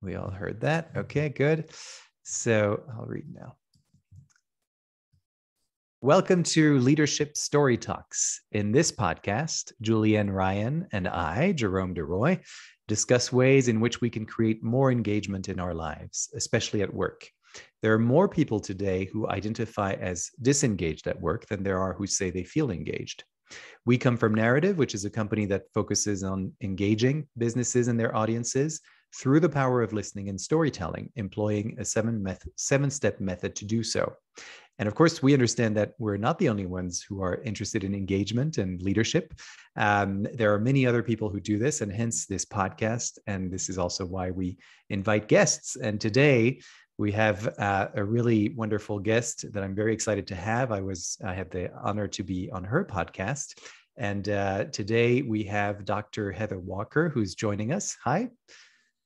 We all heard that. Okay, good. So I'll read now. Welcome to Leadership Story Talks. In this podcast, Julianne Ryan and I, Jerome DeRoy, discuss ways in which we can create more engagement in our lives, especially at work. There are more people today who identify as disengaged at work than there are who say they feel engaged. We come from Narrative, which is a company that focuses on engaging businesses and their audiences through the power of listening and storytelling, employing a seven-step method to do so. And of course, we understand that we're not the only ones who are interested in engagement and leadership. There are many other people who do this, and hence this podcast. And this is also why we invite guests. And today we have a really wonderful guest that I'm very excited to have. I had the honor to be on her podcast. And today we have Dr. Heather Walker, who's joining us. Hi.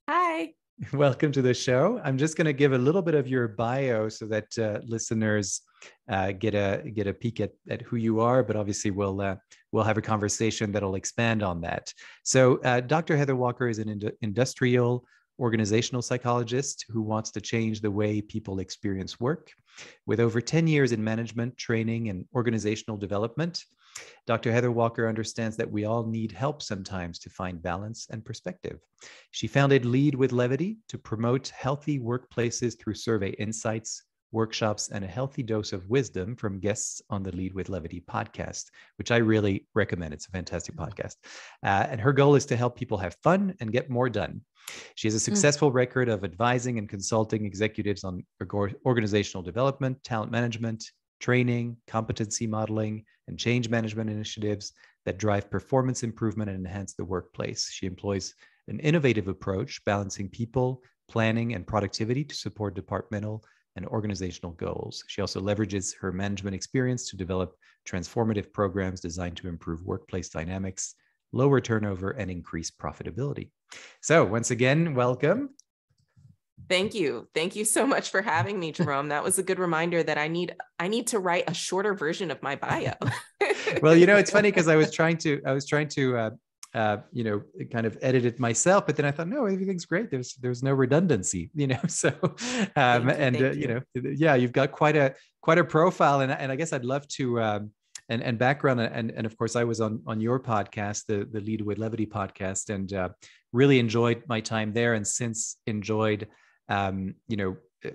Hi. Welcome to the show. I'm just going to give a little bit of your bio so that listeners get a peek at who you are, but obviously we'll have a conversation that'll expand on that. So Dr. Heather Walker is an industrial organizational psychologist who wants to change the way people experience work. With over 10 years in management, training, and organizational development, Dr. Heather Walker understands that we all need help sometimes to find balance and perspective. She founded Lead with Levity to promote healthy workplaces through survey insights, workshops, and a healthy dose of wisdom from guests on the Lead with Levity podcast, which I really recommend. It's a fantastic podcast. And her goal is to help people have fun and get more done. She has a successful record of advising and consulting executives on organizational development, talent management, training, competency modeling, and change management initiatives that drive performance improvement and enhance the workplace. She employs an innovative approach, balancing people, planning, and productivity to support departmental and organizational goals. She also leverages her management experience to develop transformative programs designed to improve workplace dynamics, lower turnover, and increase profitability. So once again, welcome. Thank you. Thank you so much for having me, Jerome. That was a good reminder that I need to write a shorter version of my bio. Well, it's funny because I was trying to kind of edit it myself, but then I thought, no, everything's great. There's no redundancy, So, you've got quite a profile, and I guess I'd love to, and background, and of course I was on your podcast, the Lead with Levity podcast, and really enjoyed my time there, and since enjoyed,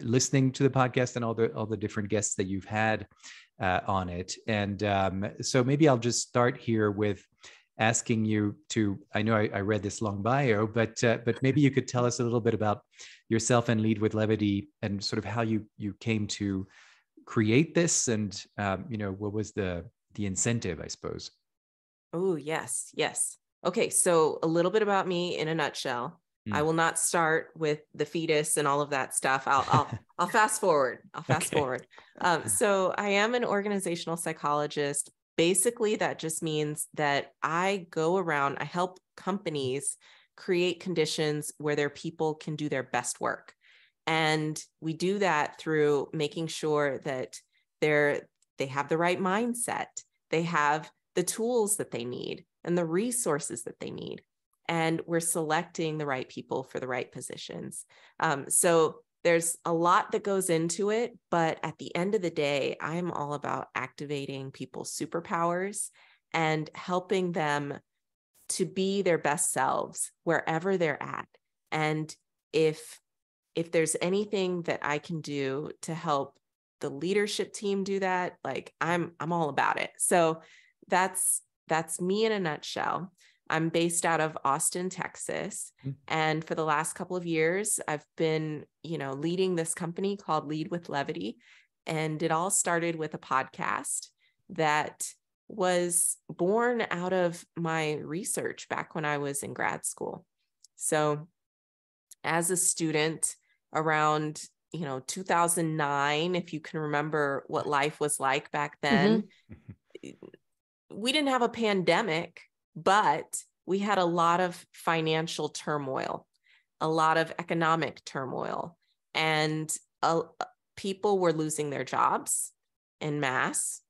listening to the podcast and all the different guests that you've had on it. And so maybe I'll just start here with asking you to, I know I read this long bio, but maybe you could tell us a little bit about yourself and Lead with Levity and sort of how you came to create this, and what was the incentive, I suppose. Oh, yes. Okay, so a little bit about me in a nutshell. I will not start with the fetus and all of that stuff. I'll fast forward. So I am an organizational psychologist. Basically, that just means that I go around, I help companies create conditions where their people can do their best work. And we do that through making sure that they have the right mindset, they have the tools that they need and the resources that they need. And we're selecting the right people for the right positions. So there's a lot that goes into it, but at the end of the day, I'm all about activating people's superpowers and helping them to be their best selves wherever they're at. And if there's anything that I can do to help the leadership team do that, like I'm all about it. So that's me in a nutshell. I'm based out of Austin, Texas. And for the last couple of years, I've been, leading this company called Lead with Levity. And it all started with a podcast that was born out of my research back when I was in grad school. So as a student around, 2009, if you can remember what life was like back then, we didn't have a pandemic, but we had a lot of financial turmoil, a lot of economic turmoil, and people were losing their jobs en masse,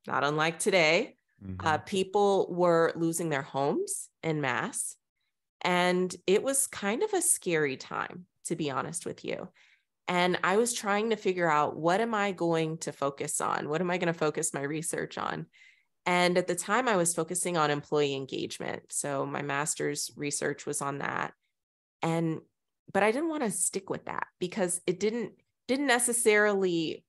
not unlike today. People were losing their homes en masse, and it was kind of a scary time to be honest with you. And I was trying to figure out, what am I going to focus on? What am I going to focus my research on? And at the time I was focusing on employee engagement. So my master's research was on that. But I didn't want to stick with that because it didn't necessarily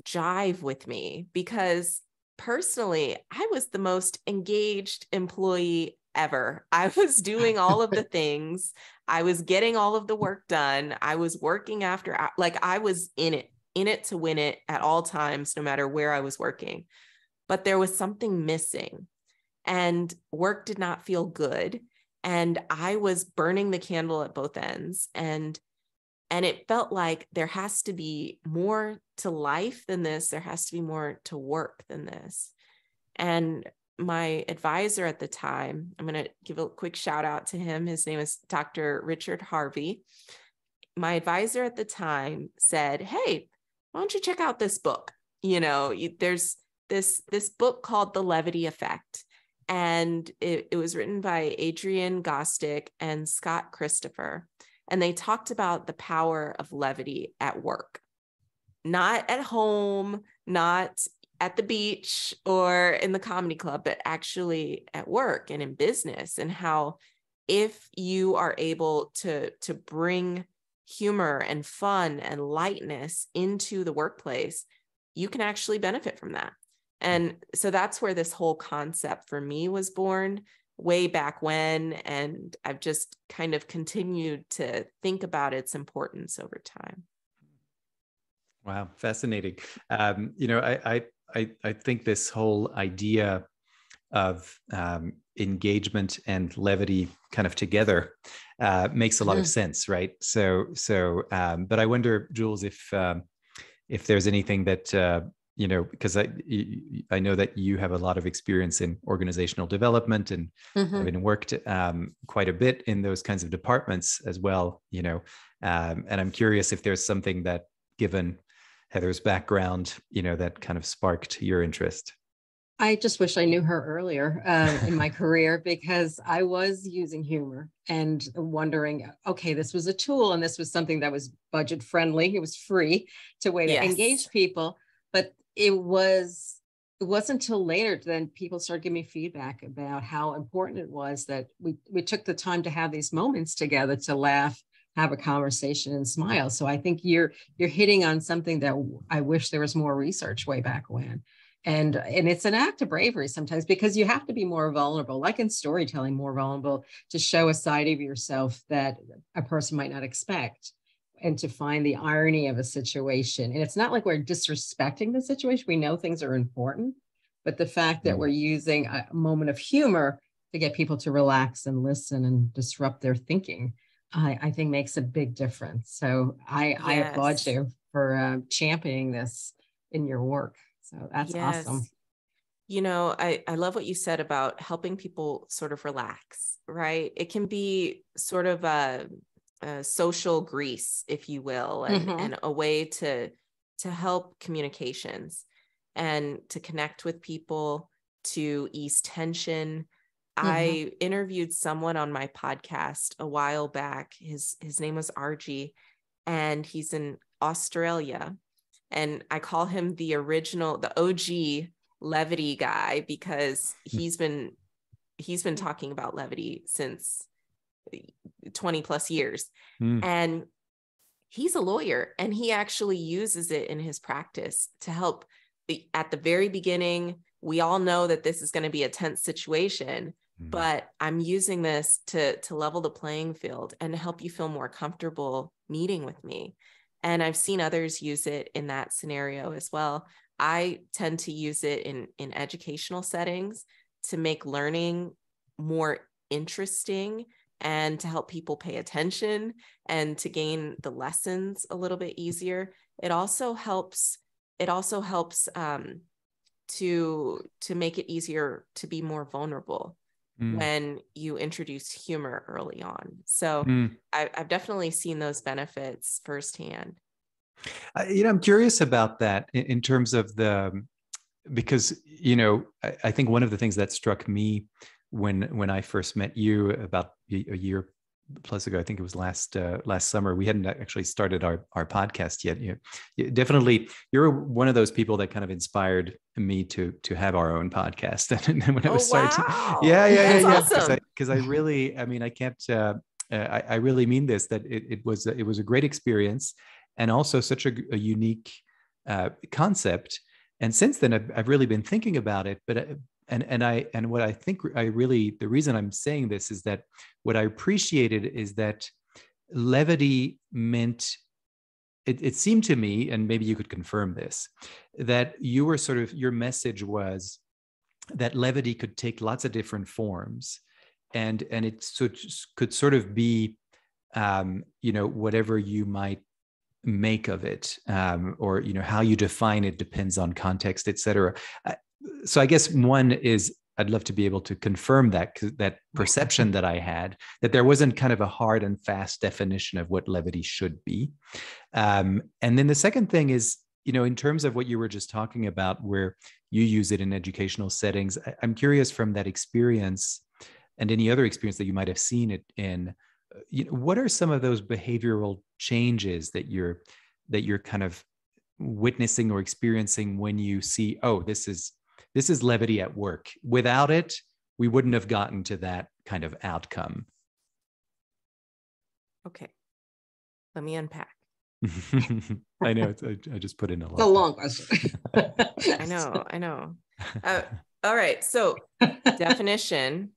jive with me, because personally, I was the most engaged employee ever. I was doing all of the things. I was getting all of the work done. I was working after, like I was in it to win it at all times, no matter where I was working. But there was something missing, and work did not feel good. And I was burning the candle at both ends. And it felt like there has to be more to life than this. There has to be more to work than this. And my advisor at the time, I'm going to give a quick shout out to him. His name is Dr. Richard Harvey. My advisor at the time said, "Hey, why don't you check out this book? There's this book called The Levity Effect. And it was written by Adrian Gostick and Scott Christopher. And they talked about the power of levity at work, not at home, not at the beach or in the comedy club, but actually at work and in business, and how if you are able to bring humor and fun and lightness into the workplace, you can actually benefit from that. And so that's where this whole concept for me was born way back when. And I've just kind of continued to think about its importance over time. Wow, fascinating. I think this whole idea of engagement and levity kind of together makes a lot of sense, right? But I wonder, Jules, if there's anything that because I know that you have a lot of experience in organizational development and having worked quite a bit in those kinds of departments as well, and I'm curious if there's something that, given Heather's background, that kind of sparked your interest. I just wish I knew her earlier in my career, because I was using humor and wondering, okay, this was a tool and this was something that was budget friendly. It was free to engage people. But it wasn't until later then people started giving me feedback about how important it was that we took the time to have these moments together to laugh, have a conversation, and smile. So I think you're hitting on something that I wish there was more research way back when. And it's an act of bravery sometimes, because you have to be more vulnerable, like in storytelling, more vulnerable, to show a side of yourself that a person might not expect, and to find the irony of a situation. And it's not like we're disrespecting the situation. We know things are important, but the fact that we're using a moment of humor to get people to relax and listen and disrupt their thinking, I think makes a big difference. So I applaud you for championing this in your work. So that's awesome. I love what you said about helping people sort of relax, right? It can be sort of a social grease, if you will, and a way to help communications and to connect with people, to ease tension. I interviewed someone on my podcast a while back. His name was RG, and he's in Australia. And I call him the OG levity guy, because he's been talking about levity since 20 plus years. And he's a lawyer, and he actually uses it in his practice to help. At the very beginning, we all know that this is going to be a tense situation, but I'm using this to level the playing field and help you feel more comfortable meeting with me. And I've seen others use it in that scenario as well. I tend to use it in educational settings to make learning more interesting and to help people pay attention and to gain the lessons a little bit easier. It also helps to make it easier to be more vulnerable when you introduce humor early on. So I've definitely seen those benefits firsthand. I'm curious about that in terms of because I think one of the things that struck me when I first met you about a year plus ago. I think it was last summer. We hadn't actually started our podcast yet. Definitely, you're one of those people that kind of inspired me to have our own podcast. And when I was starting, wow. yeah, Awesome. Because I really, I mean, I can't. I really mean this. That it was a great experience, and also such a unique concept. And since then, I've really been thinking about it. But and what I think I really, the reason I'm saying this is that what I appreciated is that levity meant, it seemed to me, and maybe you could confirm this, that you were sort of, your message was that levity could take lots of different forms, and it could sort of be, whatever you might make of it, or how you define it depends on context, etc. So I guess one is, I'd love to be able to confirm that perception that I had, that there wasn't kind of a hard and fast definition of what levity should be. And then the second thing is, in terms of what you were just talking about, where you use it in educational settings, I'm curious from that experience and any other experience that you might have seen it in, what are some of those behavioral changes that you're kind of witnessing or experiencing when you see, oh, this is levity at work. Without it, we wouldn't have gotten to that kind of outcome. Okay, let me unpack. I know, I just put in a lot. It's a long question. I know. All right, so definition.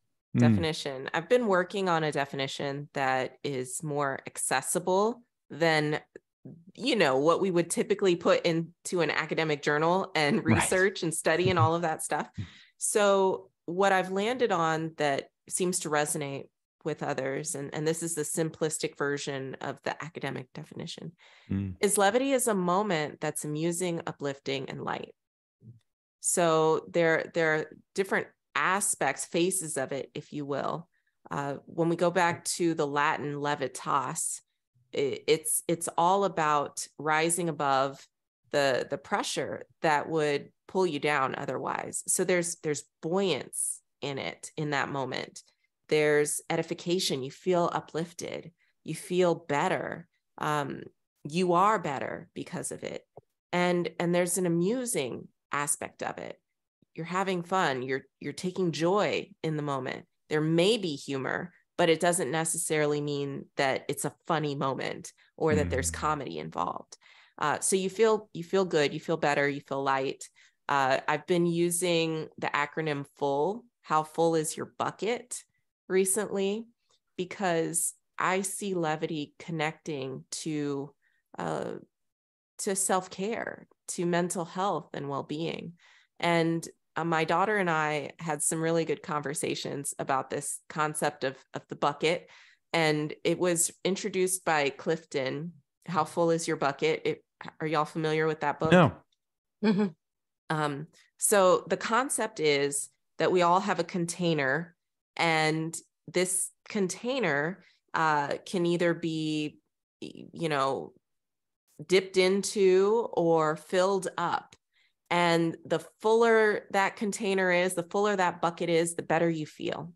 I've been working on a definition that is more accessible than what we would typically put into an academic journal and research and study and all of that stuff. So what I've landed on that seems to resonate with others, and this is the simplistic version of the academic definition, is levity is a moment that's amusing, uplifting, and light. So there are different aspects, faces of it, if you will. When we go back to the Latin levitas, it's all about rising above the pressure that would pull you down otherwise. So there's buoyance in it, in that moment. There's edification. You feel uplifted. You feel better. You are better because of it. And there's an amusing aspect of it. You're having fun. You're taking joy in the moment. There may be humor, but it doesn't necessarily mean that it's a funny moment or that there's comedy involved. So you feel good, you feel better, you feel light. I've been using the acronym FULL, how full is your bucket, recently, because I see levity connecting to self-care, to mental health and well-being. And my daughter and I had some really good conversations about this concept of the bucket. And it was introduced by Clifton. How full is your bucket? Are y'all familiar with that book? No. Mm-hmm. So the concept is that we all have a container, and this container can either be, dipped into or filled up. And the fuller that container is, the fuller that bucket is, the better you feel.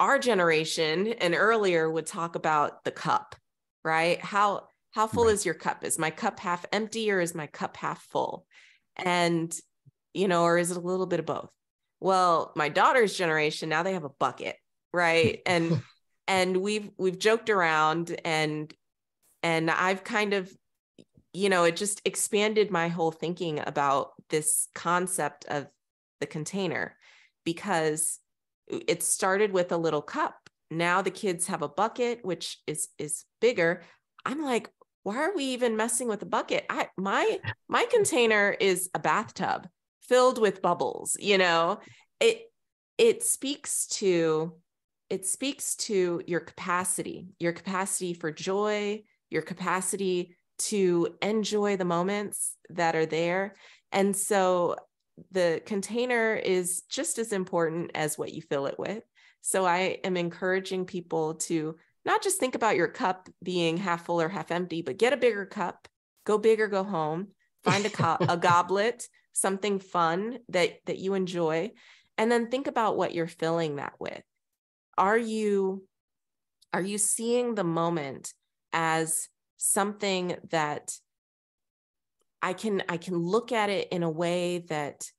Our generation and earlier would talk about the cup, right? How full is your cup? Is my cup half empty or is my cup half full? And, or is it a little bit of both? Well, my daughter's generation, now they have a bucket, right? And we've joked around, and I've kind of, it just expanded my whole thinking about this concept of the container, because it started with a little cup. Now the kids have a bucket, which is bigger. I'm like, why are we even messing with the bucket? My container is a bathtub filled with bubbles. It speaks to your capacity for joy, your capacity to enjoy the moments that are there. And so the container is just as important as what you fill it with. So I am encouraging people to not just think about your cup being half full or half empty, but get a bigger cup, go big or go home, find a goblet, something fun that you enjoy, and then think about what you're filling that with. Are you Are you seeing the moment as something that I can look at it in a way that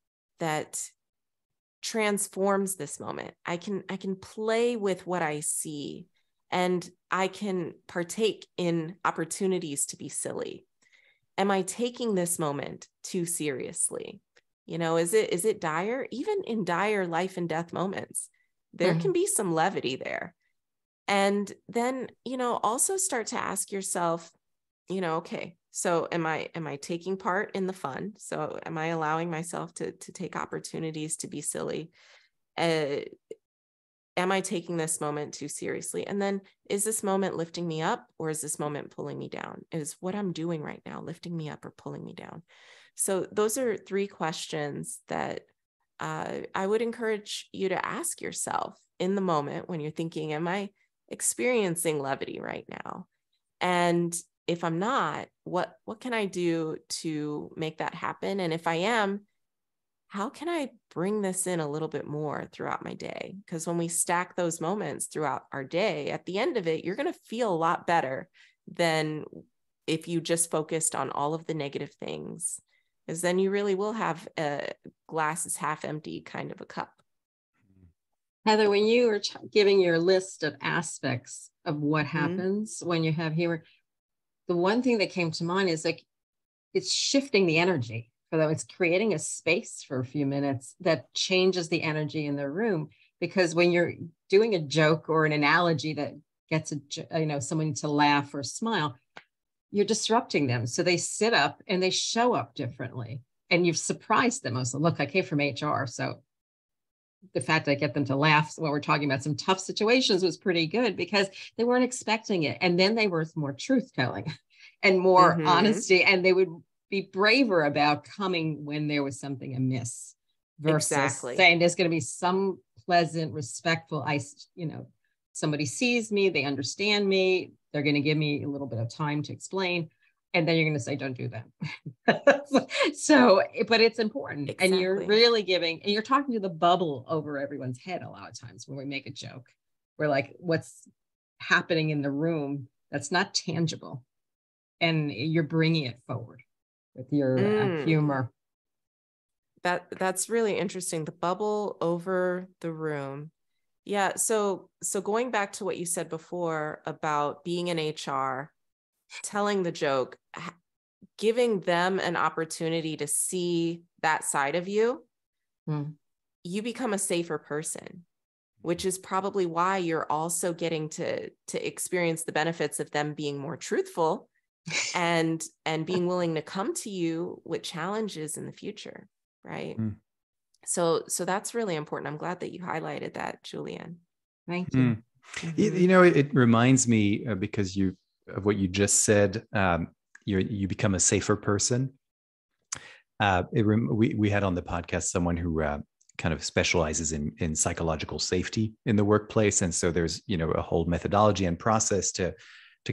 transforms this moment? I can play with what I see, and I can partake in opportunities to be silly. Am I taking this moment too seriously? Is it dire? Even in dire life and death moments, there can be some levity there. And then, also start to ask yourself, okay, so am I taking part in the fun? So am I allowing myself to take opportunities to be silly? Am I taking this moment too seriously? And then, is this moment lifting me up, or is this moment pulling me down? Is what I'm doing right now lifting me up or pulling me down? So those are 3 questions that I would encourage you to ask yourself in the moment when you're thinking, am I experiencing levity right now? And if I'm not, what can I do to make that happen? And if I am, how can I bring this in a little bit more throughout my day? Because when we stack those moments throughout our day, at the end of it, you're going to feel a lot better than if you just focused on all of the negative things, because then you really will have a glass is half empty kind of a cup. Heather, when you were giving your list of aspects of what happens when you have humor, the one thing that came to mind is like, it's shifting the energy. For them, it's creating a space for a few minutes that changes the energy in the room. Because when you're doing a joke or an analogy that gets someone to laugh or smile, you're disrupting them. So they sit up and they show up differently, and you've surprised them. Also, look, I came from HR, so the fact I get them to laugh when we're talking about some tough situations was pretty good, because they weren't expecting it. And then they were more truth telling and more honesty, and they would be braver about coming when there was something amiss, versus saying there's going to be some pleasant, respectful, somebody sees me, they understand me, they're going to give me a little bit of time to explain, and then you're going to say, don't do that. So, but it's important. And you're really giving, and you're talking to the bubble over everyone's head. A lot of times when we make a joke, we're like, what's happening in the room that's not tangible, and you're bringing it forward with your humor. That's really interesting. The bubble over the room. Yeah. So going back to what you said before about being in HR, telling the joke, giving them an opportunity to see that side of you, you become a safer person, which is probably why you're also getting to experience the benefits of them being more truthful and being willing to come to you with challenges in the future, right? So that's really important. I'm glad that you highlighted that, Julianne. Thank you. It reminds me, because of what you just said, you become a safer person. We had on the podcast someone who kind of specializes in psychological safety in the workplace, and so there's a whole methodology and process to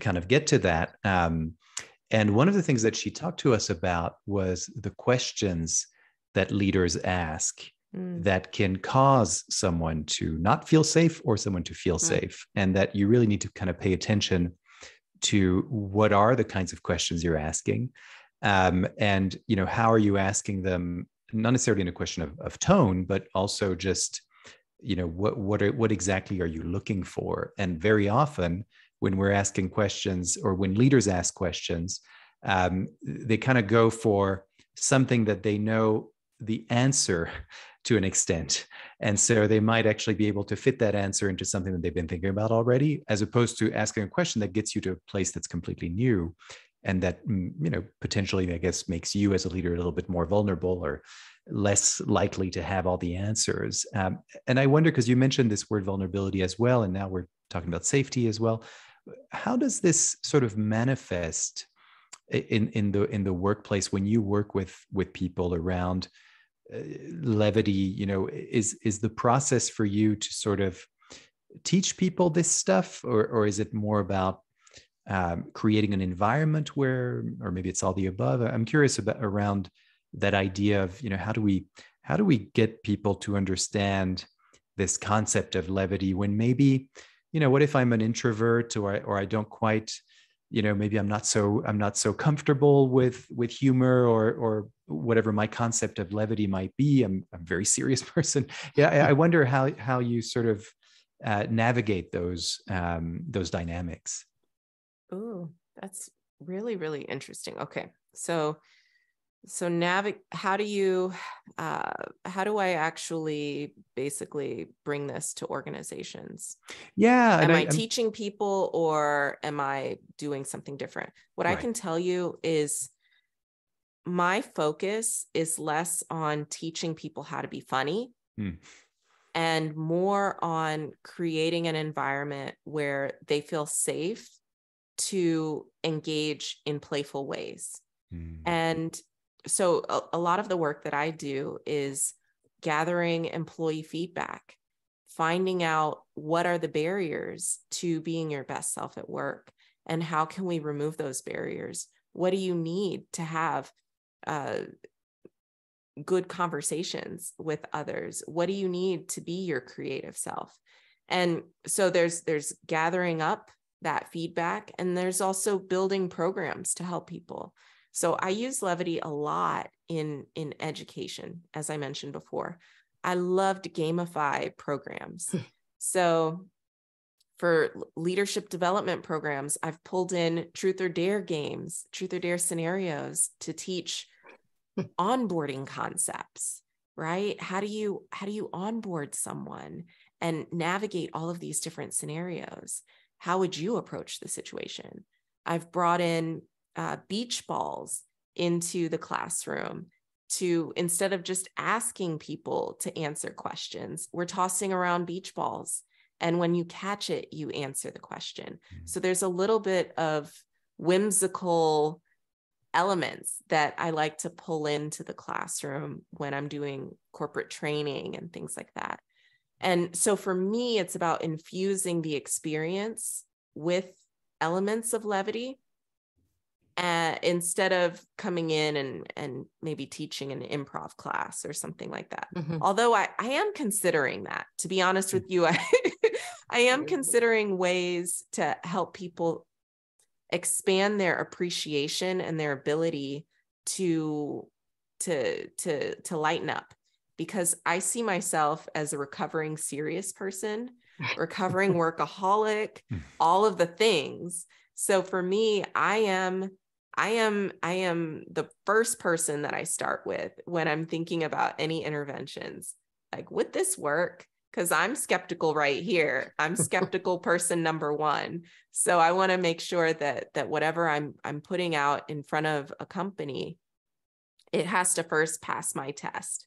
kind of get to that. And one of the things that she talked to us about was the questions that leaders ask that can cause someone to not feel safe or someone to feel safe, and that you really need to kind of pay attention to what are the kinds of questions you're asking, and how are you asking them, not necessarily in a question of tone, but also just what exactly are you looking for. And very often when we're asking questions, or when leaders ask questions, they kind of go for something that they know the answer to an extent. And so they might actually be able to fit that answer into something that they've been thinking about already, as opposed to asking a question that gets you to a place that's completely new, and that, potentially, I guess, makes you as a leader a little bit more vulnerable or less likely to have all the answers. And I wonder, because you mentioned this word vulnerability as well, and now we're talking about safety as well. How does this sort of manifest in the workplace when you work with people around levity? Is the process for you to sort of teach people this stuff, or is it more about creating an environment where, or maybe it's all the above? I'm curious around that idea of, how do we get people to understand this concept of levity when maybe what if I'm an introvert, or I don't quite, maybe I'm not so comfortable with humor, or whatever my concept of levity might be. I'm a very serious person. Yeah, I wonder how you sort of navigate those dynamics. Ooh, that's really, really interesting. Okay. So how do I actually basically bring this to organizations? Yeah. Am I teaching people, or am I doing something different? What I Right. can tell you is my focus is less on teaching people how to be funny and more on creating an environment where they feel safe to engage in playful ways. And so a lot of the work that I do is gathering employee feedback, finding out what are the barriers to being your best self at work, and how can we remove those barriers? What do you need to have good conversations with others? What do you need to be your creative self? And so there's gathering up that feedback, and there's also building programs to help people. So I use levity a lot in education, as I mentioned before. I love to gamify programs. So for leadership development programs, I've pulled in truth or dare games, truth or dare scenarios to teach onboarding concepts, right? How do you onboard someone and navigate all of these different scenarios? How would you approach the situation? I've brought in beach balls into the classroom to, instead of just asking people to answer questions, we're tossing around beach balls. And when you catch it, you answer the question. So there's a little bit of whimsical elements that I like to pull into the classroom when I'm doing corporate training and things like that. And so for me, it's about infusing the experience with elements of levity, instead of coming in and maybe teaching an improv class or something like that. Although I am considering that, to be honest with you, I am considering ways to help people expand their appreciation and their ability to lighten up, because I see myself as a recovering serious person, recovering workaholic, all of the things. So for me, I am the first person that I start with when I'm thinking about any interventions. Like, would this work? Because I'm skeptical right here. I'm skeptical person number one. So I want to make sure that whatever I'm putting out in front of a company, it has to first pass my test.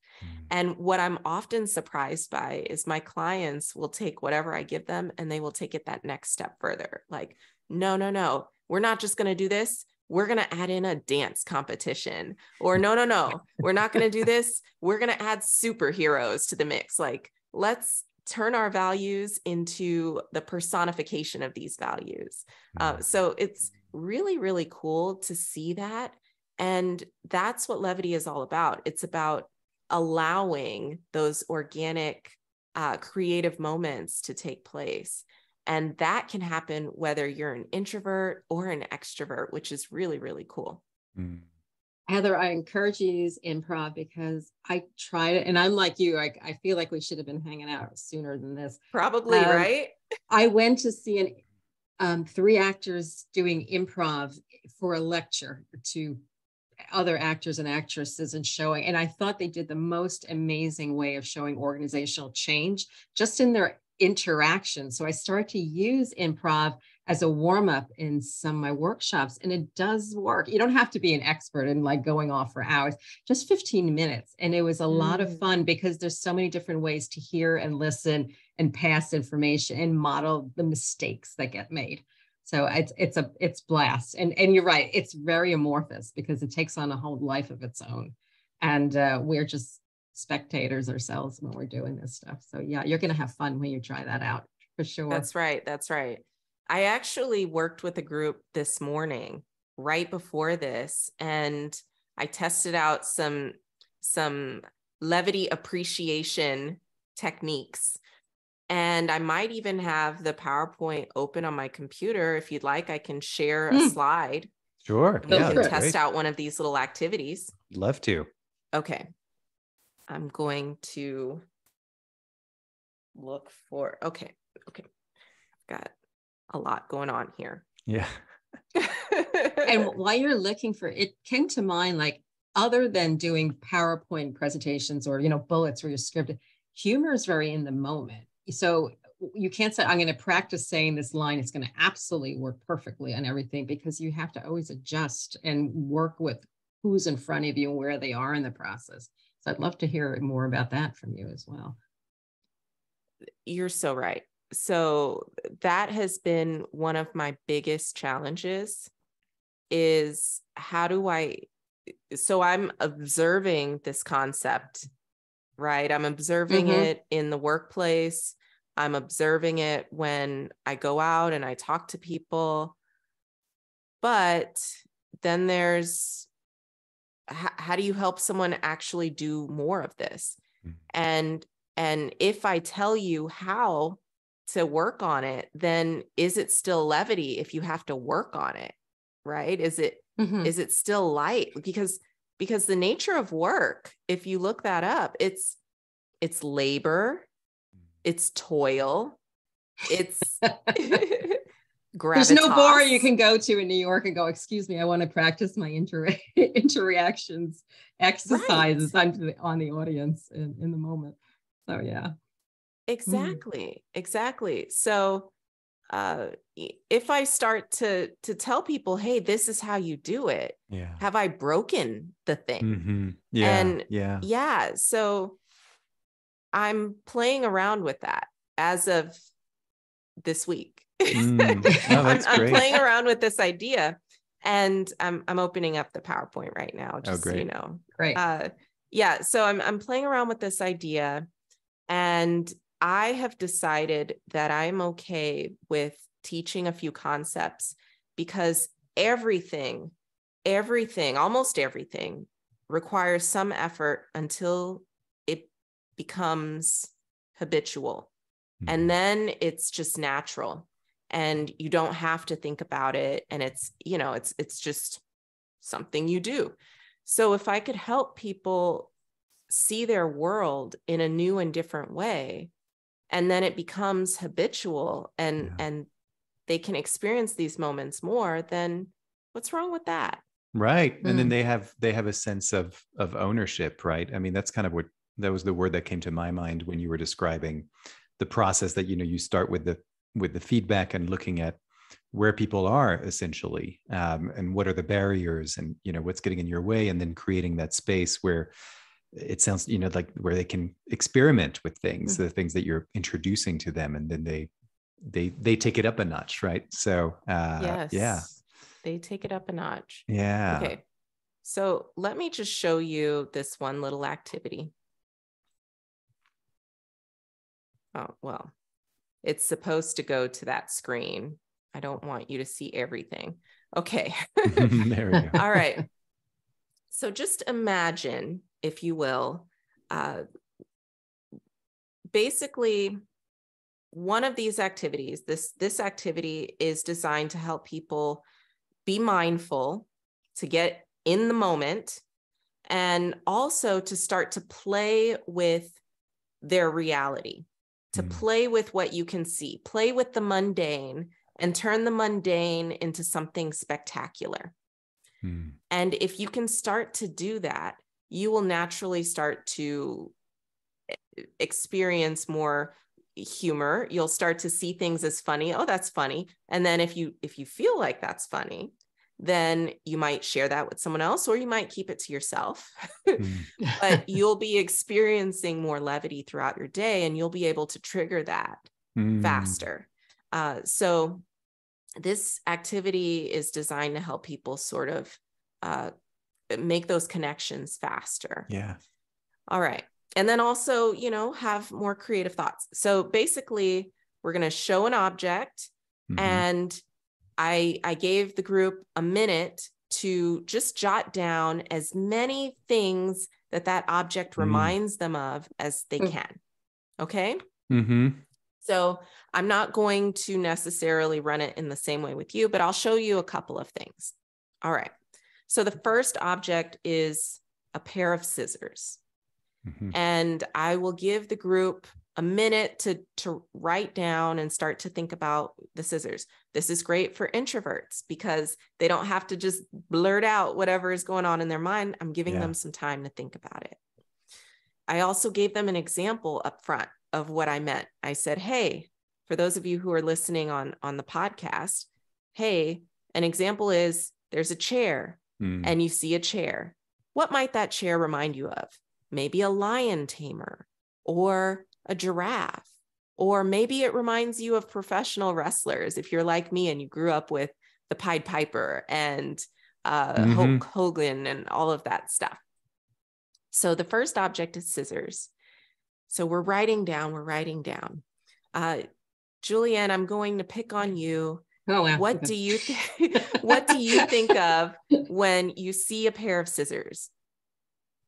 And what I'm often surprised by is my clients will take whatever I give them and they will take it that next step further. Like, no, we're not just going to do this. We're going to add in a dance competition. Or no, we're not going to do this. We're going to add superheroes to the mix. Like, let's turn our values into the personification of these values. So it's really, really cool to see that. And that's what levity is all about. It's about allowing those organic, creative moments to take place. And that can happen whether you're an introvert or an extrovert, which is really, really cool. Heather, I encourage you to use improv because I tried it, and I'm like you. I feel like we should have been hanging out sooner than this. Probably, right? I went to see 3 actors doing improv for a lecture to other actors and actresses and showing, and I thought they did the most amazing way of showing organizational change just in their interaction. So I started to use improv as a warm-up in some of my workshops, and it does work. You don't have to be an expert and like going off for hours, just 15 minutes. And it was a lot of fun because there's so many different ways to hear and listen and pass information and model the mistakes that get made. So it's blast. And you're right, it's very amorphous because it takes on a whole life of its own. And we're just spectators ourselves when we're doing this stuff. So yeah, you're going to have fun when you try that out for sure. That's right. I actually worked with a group this morning right before this, and I tested out some levity appreciation techniques. And I might even have the PowerPoint open on my computer. If you'd like, I can share a slide. Sure. We Yeah, can test out one of these little activities. Love to. Okay. I'm going to look for, okay. I've got a lot going on here. Yeah. And while you're looking for it, came to mind, like, other than doing PowerPoint presentations or, bullets where you're scripted, humor is very in the moment. So you can't say, I'm going to practice saying this line. It's going to absolutely work perfectly on everything, because you have to always adjust and work with who's in front of you and where they are in the process. So I'd love to hear more about that from you as well. You're so right. So that has been one of my biggest challenges, is so I'm observing this concept, right? I'm observing it in the workplace. I'm observing it when I go out and I talk to people. But then there's, how do you help someone actually do more of this? And if I tell you how to work on it, then is it still levity if you have to work on it, right? Is it still light? Because the nature of work, if you look that up, it's labor, it's toil, it's gravitas. There's no bar you can go to in New York and go, excuse me, I want to practice my interactions exercises. Right. I'm on the audience in the moment. So yeah. Exactly. So if I start to tell people, hey, this is how you do it, have I broken the thing? So I'm playing around with that as of this week. I'm playing around with this idea, and I'm opening up the PowerPoint right now, just so you know. Great. So I'm playing around with this idea, and I have decided that I'm okay with teaching a few concepts, because almost everything requires some effort until it becomes habitual. And then it's just natural, and you don't have to think about it. And it's just something you do. So if I could help people see their world in a new and different way, and then it becomes habitual, and they can experience these moments more, then what's wrong with that? Right. And then they have a sense of ownership, right? I mean, that's kind of that was the word that came to my mind when you were describing the process, that, you start with the feedback and looking at where people are essentially, and what are the barriers, and, what's getting in your way, and then creating that space where it sounds, like where they can experiment with things, the things that you're introducing to them, and then they take it up a notch, right? So they take it up a notch. Yeah. Okay. So let me just show you this one little activity. Oh, well, it's supposed to go to that screen. I don't want you to see everything. Okay. There we go. All right. So just imagine, if you will, basically one of these activities, this activity is designed to help people be mindful, to get in the moment, and also to start to play with their reality, to play with what you can see, play with the mundane, and turn the mundane into something spectacular. And if you can start to do that, you will naturally start to experience more humor. You'll start to see things as funny. Oh, that's funny. And then if you feel like that's funny, then you might share that with someone else, or you might keep it to yourself. But you'll be experiencing more levity throughout your day, and you'll be able to trigger that faster. So this activity is designed to help people sort of make those connections faster. Yeah. All right. And then also, have more creative thoughts. So basically, we're going to show an object, and I gave the group a minute to just jot down as many things that object reminds them of as they can. Okay. So I'm not going to necessarily run it in the same way with you, but I'll show you a couple of things. All right. So the first object is a pair of scissors. Mm-hmm. And I will give the group a minute to write down and start to think about the scissors. This is great for introverts because they don't have to just blurt out whatever is going on in their mind. I'm giving them some time to think about it. I also gave them an example up front of what I meant. I said, hey, for those of you who are listening on the podcast, hey, an example is there's a chair and you see a chair. What might that chair remind you of? Maybe a lion tamer or a giraffe, or maybe it reminds you of professional wrestlers. If you're like me and you grew up with the Pied Piper and Hulk Hogan and all of that stuff. So the first object is scissors. So we're writing down. Julianne, I'm going to pick on you. Oh, wow. What do you think of when you see a pair of scissors?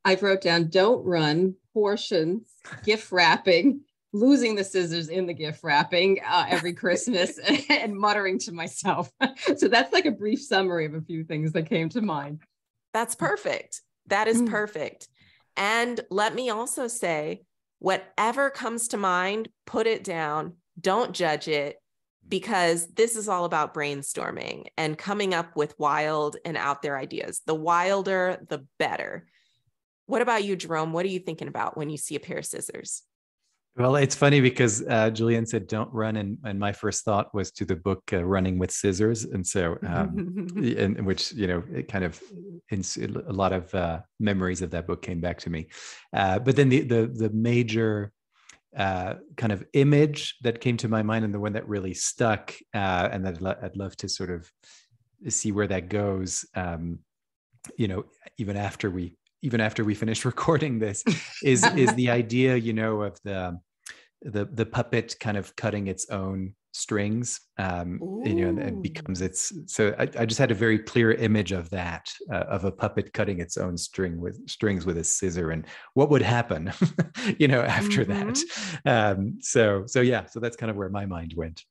I wrote down, don't run, portions, gift wrapping, losing the scissors in the gift wrapping every Christmas and muttering to myself. So that's like a brief summary of a few things that came to mind. That's perfect. That is perfect. And let me also say, whatever comes to mind, put it down. Don't judge it, because this is all about brainstorming and coming up with wild and out there ideas. The wilder, the better. What about you, Jerome? What are you thinking about when you see a pair of scissors? Well, it's funny because Julianne said, don't run. And my first thought was to the book, Running with Scissors. And so, in which, it kind of, a lot of memories of that book came back to me. But then the major kind of image that came to my mind, and the one that really stuck, and that I'd love to sort of see where that goes, even after we finish recording this, is the idea, of the puppet kind of cutting its own strings, and becomes its. So I just had a very clear image of that, of a puppet cutting its own strings with a scissor, and what would happen, after that. So that's kind of where my mind went.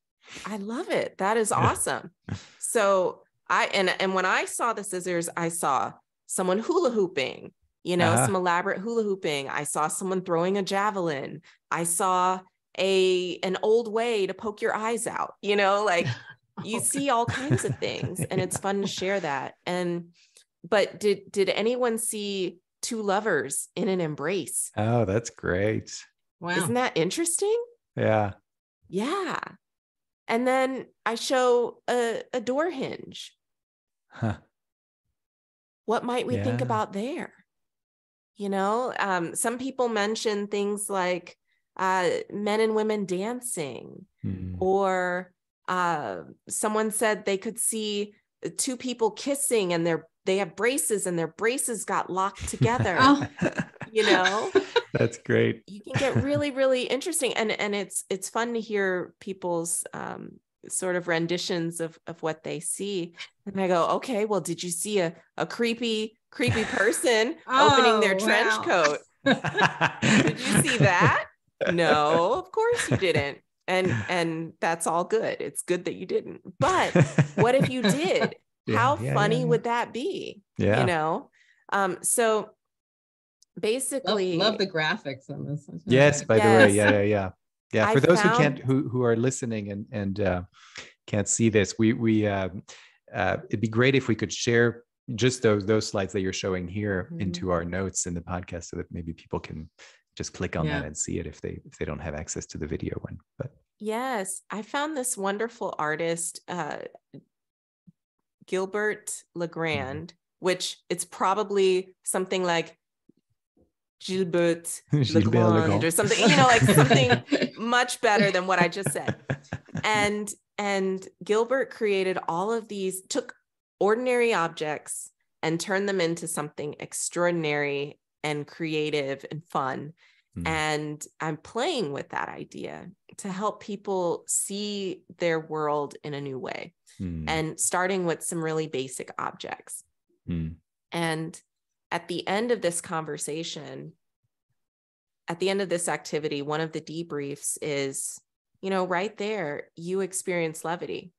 I love it. That is awesome. So and when I saw the scissors, I saw someone hula hooping. Some elaborate hula hooping. I saw someone throwing a javelin. I saw an old way to poke your eyes out, you see all kinds of things, and it's fun to share that. But did anyone see two lovers in an embrace? Oh, that's great. Wow. Isn't that interesting? Yeah. Yeah. And then I show a door hinge. Huh. What might we think about there? Some people mention things like men and women dancing, or someone said they could see two people kissing and they have braces and their braces got locked together. That's great. You can get really, really interesting. And it's fun to hear people's sort of renditions of what they see. And I go, okay, well, did you see a creepy person opening their trench coat? Did you see that? No, of course you didn't. And that's all good. It's good that you didn't. But what if you did? How funny would that be? Yeah. So basically, love the graphics on this. Yes, by the way. Yeah. For those who are listening and can't see this, we it'd be great if we could share just those slides that you're showing here into our notes in the podcast, so that maybe people can just click on that and see it if they don't have access to the video one. But yes, I found this wonderful artist, Gilbert Legrand, which it's probably something like Gilbert Legrand or something, like something much better than what I just said. And Gilbert created all of these, took ordinary objects and turned them into something extraordinary and creative and fun. And I'm playing with that idea to help people see their world in a new way, and starting with some really basic objects. And at the end of this conversation, at the end of this activity, one of the debriefs is, right there, you experience levity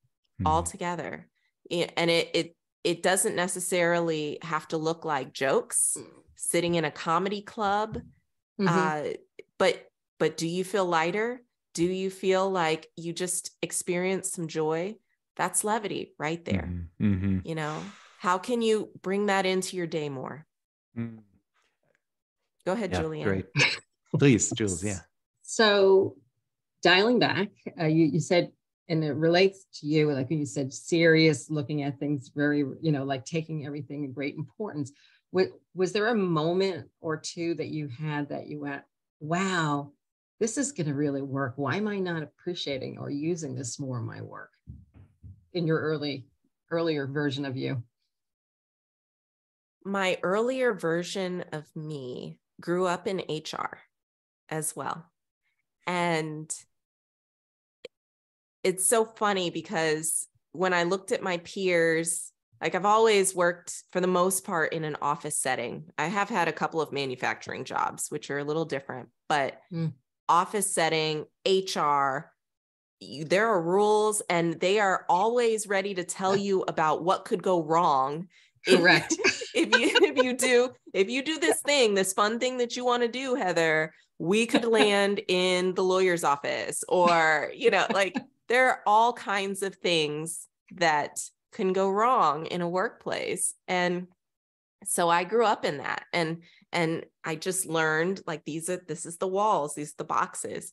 altogether. And it doesn't necessarily have to look like jokes sitting in a comedy club. But do you feel lighter? Do you feel like you just experience some joy? That's levity right there. How can you bring that into your day more? Go ahead, Julianne. Great. Please, Jules. Yeah. So dialing back, you said, and it relates to you, like you said, serious, looking at things very, like taking everything in great importance. Was there a moment or two that you had that you went, wow, this is going to really work? Why am I not appreciating or using this more in my work? In your earlier version of you? My earlier version of me grew up in HR as well. And it's so funny because when I looked at my peers, like I've always worked for the most part in an office setting. I have had a couple of manufacturing jobs, which are a little different, but office setting, HR, there are rules and they are always ready to tell you about what could go wrong. Correct. If you do this thing, this fun thing that you want to do, Heather, we could land in the lawyer's office, or, like there are all kinds of things that can go wrong in a workplace. And so I grew up in that. And I just learned like, this is the walls, these are the boxes.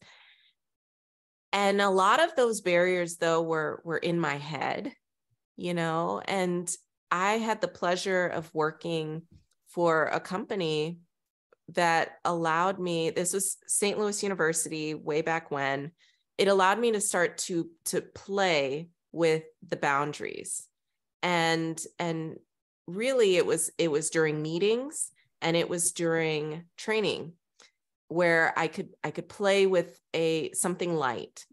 And a lot of those barriers though, were in my head, and I had the pleasure of working for a company that allowed me, this was St. Louis University way back when, it allowed me to start to play with the boundaries. And really it was during meetings and it was during training where I could play with something light.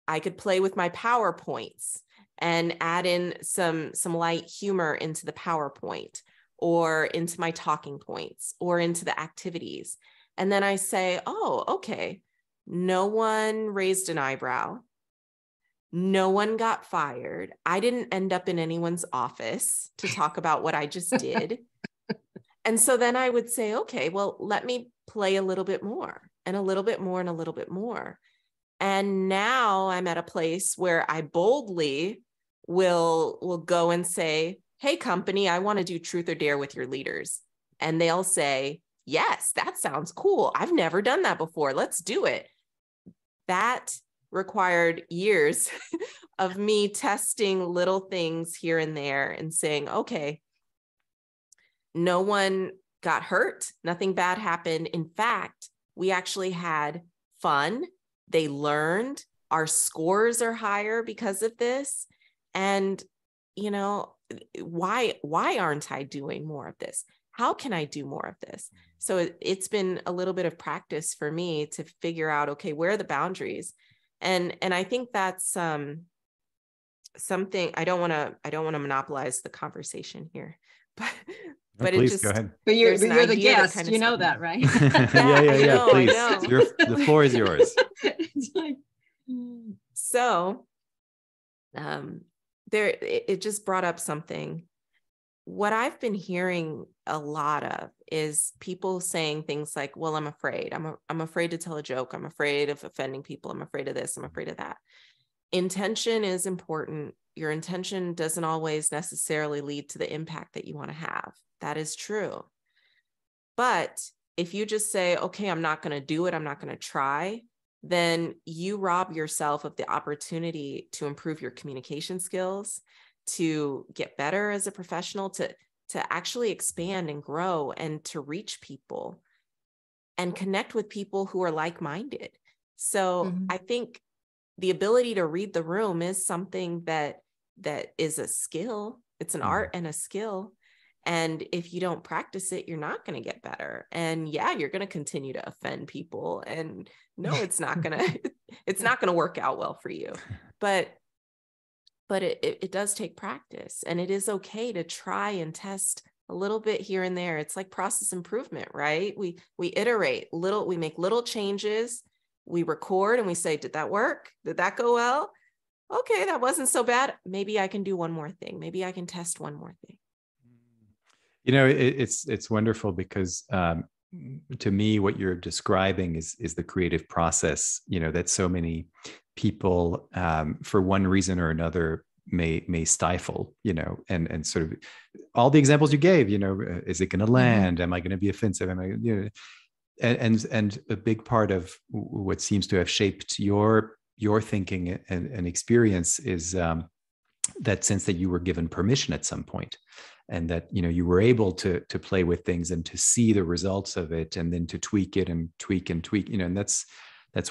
I could play with my PowerPoints and add in some light humor into the PowerPoint or into my talking points or into the activities. And then I say, oh, okay, no one raised an eyebrow. No one got fired. I didn't end up in anyone's office to talk about what I just did. And so then I would say, okay, well, let me play a little bit more and a little bit more and a little bit more. And now I'm at a place where I boldly will go and say, hey, company, I want to do truth or dare with your leaders. And they'll say, yes, that sounds cool. I've never done that before. Let's do it. That required years of me testing little things here and there and saying, okay, no one got hurt. Nothing bad happened. In fact, we actually had fun. They learned. Our scores are higher because of this. And, why aren't I doing more of this? How can I do more of this? So it's been a little bit of practice for me to figure out, okay, where are the boundaries? And I think that's something. I don't want to monopolize the conversation here, but please, it just go ahead. But you're the guest, you know that, right? Yeah. Please, the floor is yours. It's like... So, it just brought up something. What I've been hearing a lot of is people saying things like, well, I'm afraid. I'm afraid to tell a joke. I'm afraid of offending people. I'm afraid of this. I'm afraid of that. Intention is important. Your intention doesn't always necessarily lead to the impact that you want to have. That is true. But if you just say, okay, I'm not going to do it, I'm not going to try, then you rob yourself of the opportunity to improve your communication skills, to get better as a professional, to actually expand and grow and to reach people and connect with people who are like-minded. So I think the ability to read the room is something that is a skill. It's an art and a skill. And if you don't practice it, you're not going to get better. And yeah, you're going to continue to offend people. And no, it's not going to work out well for you. But it does take practice, and it is okay to try and test a little bit here and there. It's like process improvement, right? We iterate we make little changes we record and we say, did that work? Did that go well? Okay, that wasn't so bad. Maybe I can do one more thing. Maybe I can test one more thing. It's wonderful because to me, what you're describing is the creative process, that so many people, for one reason or another, may stifle, and sort of all the examples you gave, is it going to land? Am I going to be offensive? Am I, and a big part of what seems to have shaped your thinking and experience is that sense that you were given permission at some point, and that you were able to play with things and to see the results of it, and then to tweak it and tweak, and that's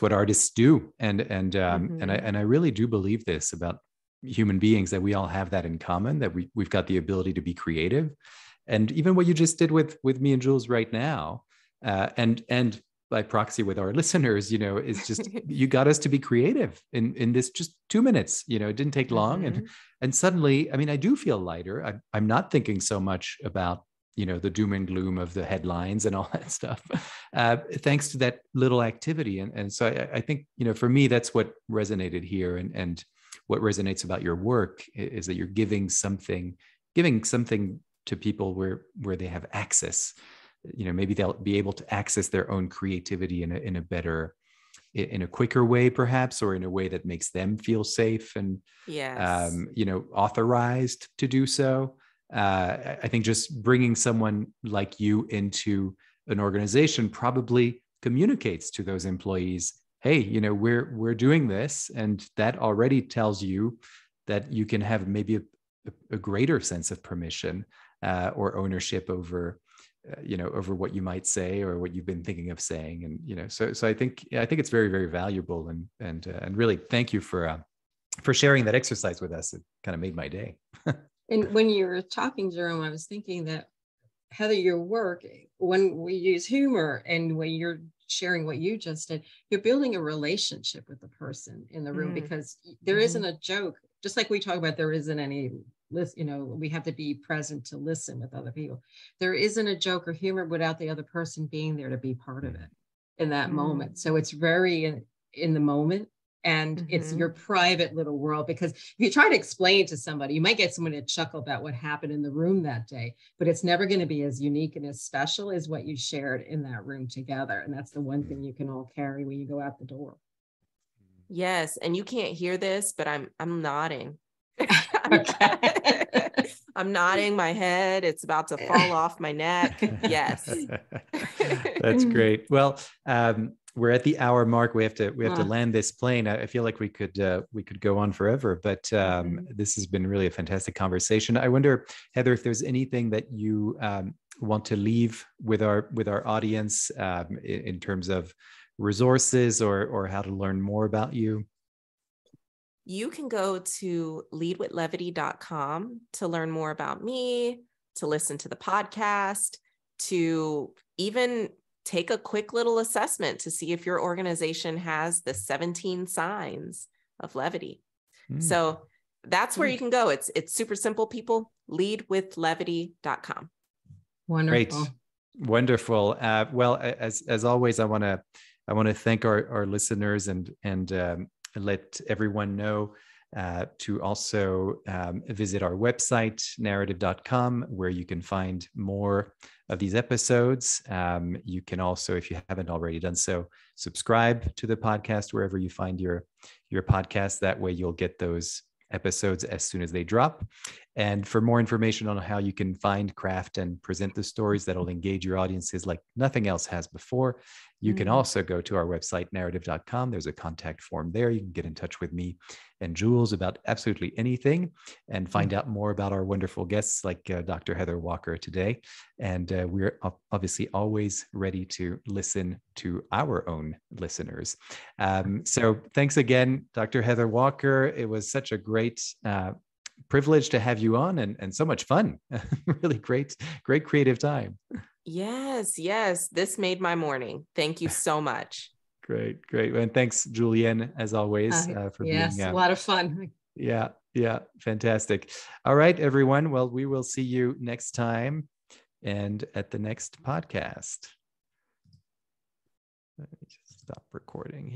what artists do. And I really do believe this about human beings, that we all have that in common, that we've got the ability to be creative. And even what you just did with me and Jules right now, and by proxy with our listeners, is just, you got us to be creative in this just 2 minutes, it didn't take long. And suddenly, I mean, I do feel lighter. I'm not thinking so much about, the doom and gloom of the headlines and all that stuff, thanks to that little activity. And so I think, for me, that's what resonated here. And what resonates about your work is that you're giving something to people where they have access. Maybe they'll be able to access their own creativity in a quicker way, perhaps, or in a way that makes them feel safe and, yes, authorized to do so. I think just bringing someone like you into an organization probably communicates to those employees, hey, we're doing this, and that already tells you that you can have maybe a greater sense of permission or ownership over what you might say or what you've been thinking of saying. And so I think it's very, very valuable, and really thank you for sharing that exercise with us. It kind of made my day. And when you were talking, Jerome, I was thinking that, Heather, your work, when we use humor and when you're sharing what you just did, you're building a relationship with the person in the room, because there isn't a joke. Just like we talk about, there isn't any, we have to be present to listen with other people. There isn't a joke or humor without the other person being there to be part of it in that moment. So it's very in the moment. And it's your private little world, because if you try to explain to somebody, you might get someone to chuckle about what happened in the room that day, but it's never going to be as unique and as special as what you shared in that room together. And that's the one thing you can all carry when you go out the door. Yes. And you can't hear this, but I'm nodding. I'm nodding my head. It's about to fall off my neck. Yes. That's great. Well, we're at the hour mark. We have to land this plane. I feel like we could go on forever, but this has been really a fantastic conversation. I wonder, Heather, if there's anything that you want to leave with our audience in terms of resources or how to learn more about you. You can go to leadwithlevity.com to learn more about me, to listen to the podcast, to even take a quick little assessment to see if your organization has the 17 signs of levity. So that's where you can go. It's super simple, people. Leadwithlevity.com. Wonderful. Great. Wonderful. Well, as always, I want to thank our listeners and let everyone know to also visit our website, narrative.com, where you can find more of these episodes. You can also, if you haven't already done so, subscribe to the podcast wherever you find your podcast. That way you'll get those episodes as soon as they drop. And for more information on how you can find, craft, and present the stories that'll engage your audiences like nothing else has before, you can also go to our website, narrative.com. There's a contact form there. You can get in touch with me and Jules about absolutely anything and find out more about our wonderful guests like Dr. Heather Walker today. And we're obviously always ready to listen to our own listeners. So thanks again, Dr. Heather Walker. It was such a great privilege to have you on and so much fun. Really great creative time. Yes. This made my morning. Thank you so much. Great. And thanks, Julienne, as always, for being a lot of fun. Yeah. Fantastic. All right, everyone. Well, we will see you next time and at the next podcast. Let me just stop recording here.